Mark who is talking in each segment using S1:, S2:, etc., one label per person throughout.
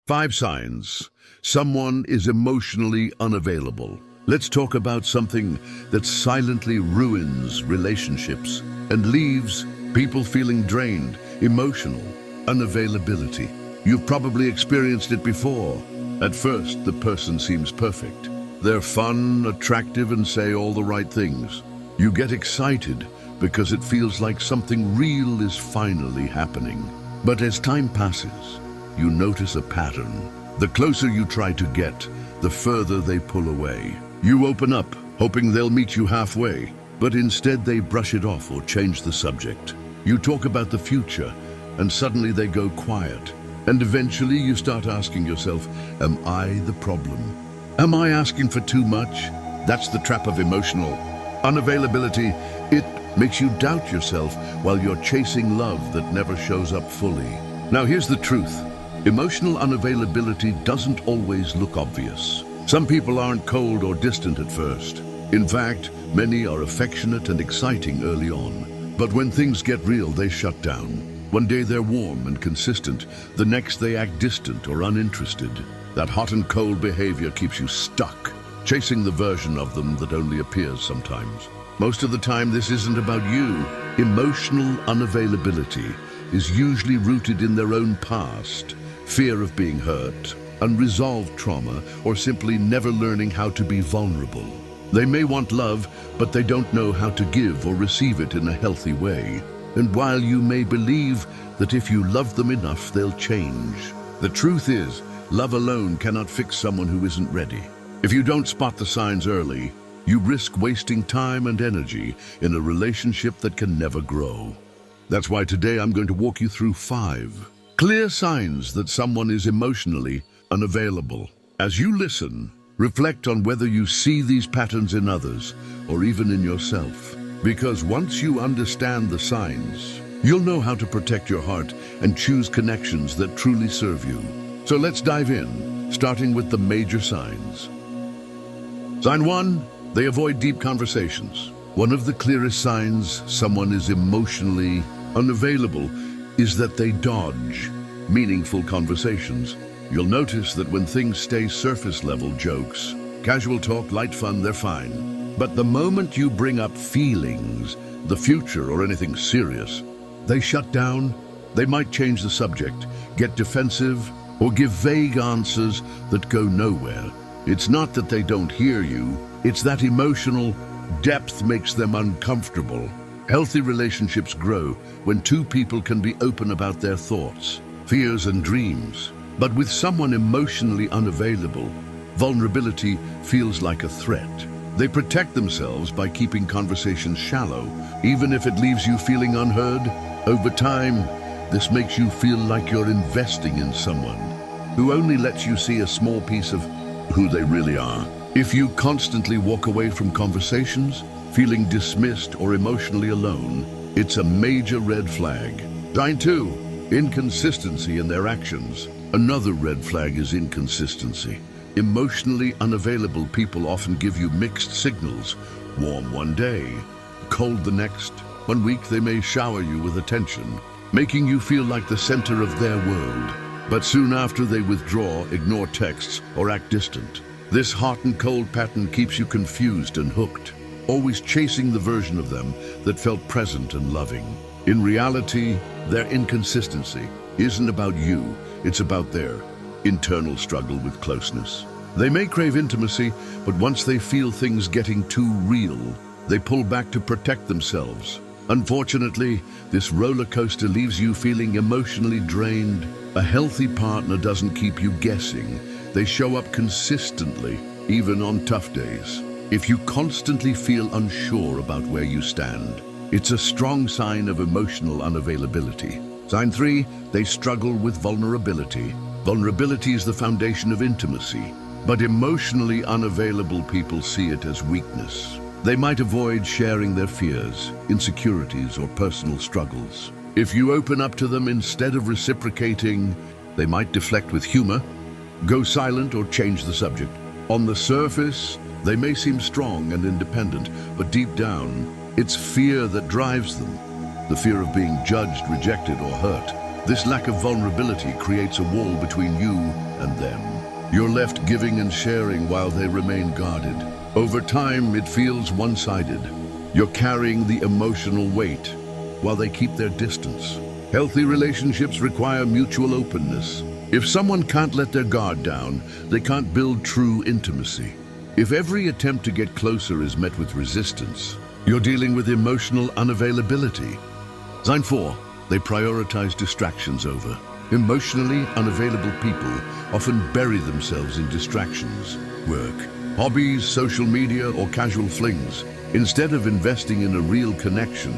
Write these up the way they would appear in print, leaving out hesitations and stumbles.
S1: 5 signs someone is emotionally unavailable. Let's talk about something that silently ruins relationships and leaves people feeling drained, emotional unavailability. You've probably experienced it before. At first, the person seems perfect. They're fun, attractive, and say all the right things. You get excited because it feels like something real is finally happening. But as time passes, you notice a pattern. The closer you try to get, the further they pull away. You open up, hoping they'll meet you halfway, but instead they brush it off or change the subject. You talk about the future, and suddenly they go quiet. And eventually you start asking yourself, am I the problem? Am I asking for too much? That's the trap of emotional unavailability. It makes you doubt yourself while you're chasing love that never shows up fully. Now here's the truth. Emotional unavailability doesn't always look obvious. Some people aren't cold or distant at first. In fact, many are affectionate and exciting early on. But when things get real, they shut down. One day they're warm and consistent. The next they act distant or uninterested. That hot and cold behavior keeps you stuck, chasing the version of them that only appears sometimes. Most of the time, this isn't about you. Emotional unavailability is usually rooted in their own past. Fear of being hurt, unresolved trauma, or simply never learning how to be vulnerable. They may want love, but they don't know how to give or receive it in a healthy way. And while you may believe that if you love them enough, they'll change, the truth is, love alone cannot fix someone who isn't ready. If you don't spot the signs early, you risk wasting time and energy in a relationship that can never grow. That's why today I'm going to walk you through 5 clear signs that someone is emotionally unavailable. As you listen, reflect on whether you see these patterns in others or even in yourself. Because once you understand the signs, you'll know how to protect your heart and choose connections that truly serve you. So let's dive in, starting with the major signs. Sign 1, they avoid deep conversations. One of the clearest signs someone is emotionally unavailable is that they dodge meaningful conversations. You'll notice that when things stay surface-level jokes, casual talk, light fun, they're fine. But the moment you bring up feelings, the future, or anything serious, they shut down. They might change the subject, get defensive, or give vague answers that go nowhere. It's not that they don't hear you, it's that emotional depth makes them uncomfortable. Healthy relationships grow when 2 people can be open about their thoughts, fears, and dreams. But with someone emotionally unavailable, vulnerability feels like a threat. They protect themselves by keeping conversations shallow, even if it leaves you feeling unheard. Over time, this makes you feel like you're investing in someone who only lets you see a small piece of who they really are. If you constantly walk away from conversations, feeling dismissed or emotionally alone, it's a major red flag. Sign 2, inconsistency in their actions. Another red flag is inconsistency. Emotionally unavailable people often give you mixed signals. Warm one day, cold the next. One week they may shower you with attention, making you feel like the center of their world. But soon after they withdraw, ignore texts, or act distant. This hot and cold pattern keeps you confused and hooked, always chasing the version of them that felt present and loving. In reality, their inconsistency isn't about you, it's about their internal struggle with closeness. They may crave intimacy, but once they feel things getting too real, they pull back to protect themselves. Unfortunately, this roller coaster leaves you feeling emotionally drained. A healthy partner doesn't keep you guessing. They show up consistently, even on tough days. If you constantly feel unsure about where you stand, it's a strong sign of emotional unavailability. Sign 3, they struggle with vulnerability. Vulnerability is the foundation of intimacy, but emotionally unavailable people see it as weakness. They might avoid sharing their fears, insecurities, or personal struggles. If you open up to them instead of reciprocating, they might deflect with humor, go silent, or change the subject. On the surface, they may seem strong and independent, but deep down, it's fear that drives them. The fear of being judged, rejected, or hurt. This lack of vulnerability creates a wall between you and them. You're left giving and sharing while they remain guarded. Over time, it feels one-sided. You're carrying the emotional weight while they keep their distance. Healthy relationships require mutual openness. If someone can't let their guard down, they can't build true intimacy. If every attempt to get closer is met with resistance, you're dealing with emotional unavailability. Sign 4. They prioritize distractions over. Emotionally unavailable people often bury themselves in distractions, work, hobbies, social media, or casual flings. Instead of investing in a real connection,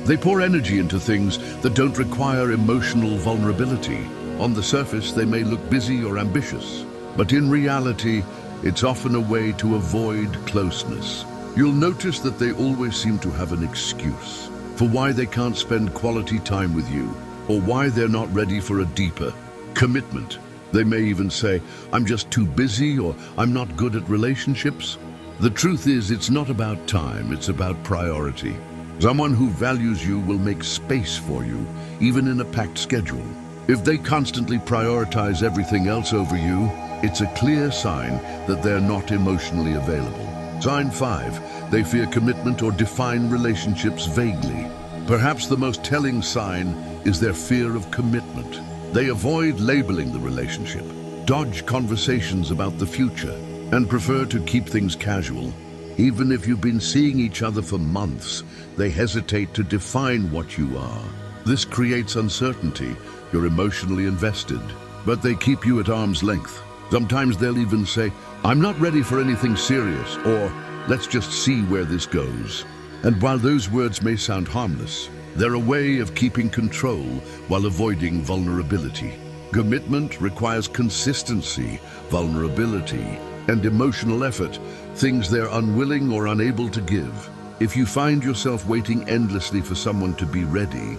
S1: they pour energy into things that don't require emotional vulnerability. On the surface, they may look busy or ambitious, but in reality, it's often a way to avoid closeness. You'll notice that they always seem to have an excuse for why they can't spend quality time with you, or why they're not ready for a deeper commitment. They may even say, "I'm just too busy," or "I'm not good at relationships." The truth is, it's not about time, it's about priority. Someone who values you will make space for you, even in a packed schedule. If they constantly prioritize everything else over you, it's a clear sign that they're not emotionally available. Sign 5. They fear commitment or define relationships vaguely. Perhaps the most telling sign is their fear of commitment. They avoid labeling the relationship, dodge conversations about the future, and prefer to keep things casual. Even if you've been seeing each other for months, they hesitate to define what you are. This creates uncertainty. You're emotionally invested, but they keep you at arm's length. Sometimes they'll even say, "I'm not ready for anything serious," or "Let's just see where this goes." And while those words may sound harmless, they're a way of keeping control while avoiding vulnerability. Commitment requires consistency, vulnerability, and emotional effort, things they're unwilling or unable to give. If you find yourself waiting endlessly for someone to be ready,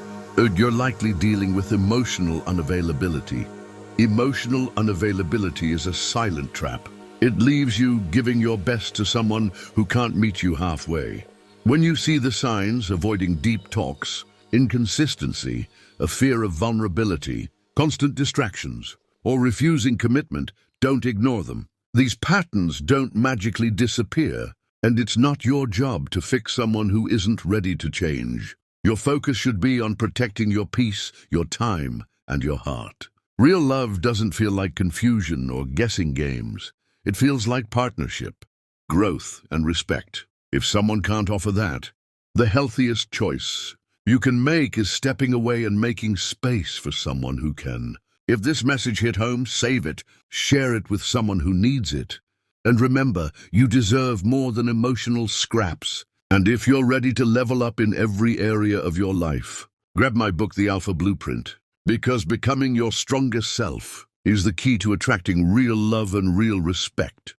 S1: you're likely dealing with emotional unavailability. Emotional unavailability is a silent trap. It leaves you giving your best to someone who can't meet you halfway. When you see the signs, avoiding deep talks, inconsistency, a fear of vulnerability, constant distractions, or refusing commitment, don't ignore them. These patterns don't magically disappear, and it's not your job to fix someone who isn't ready to change. Your focus should be on protecting your peace, your time, and your heart. Real love doesn't feel like confusion or guessing games. It feels like partnership, growth, and respect. If someone can't offer that, the healthiest choice you can make is stepping away and making space for someone who can. If this message hit home, save it, share it with someone who needs it. And remember, you deserve more than emotional scraps. And if you're ready to level up in every area of your life, grab my book, The Alpha Blueprint, because becoming your strongest self is the key to attracting real love and real respect.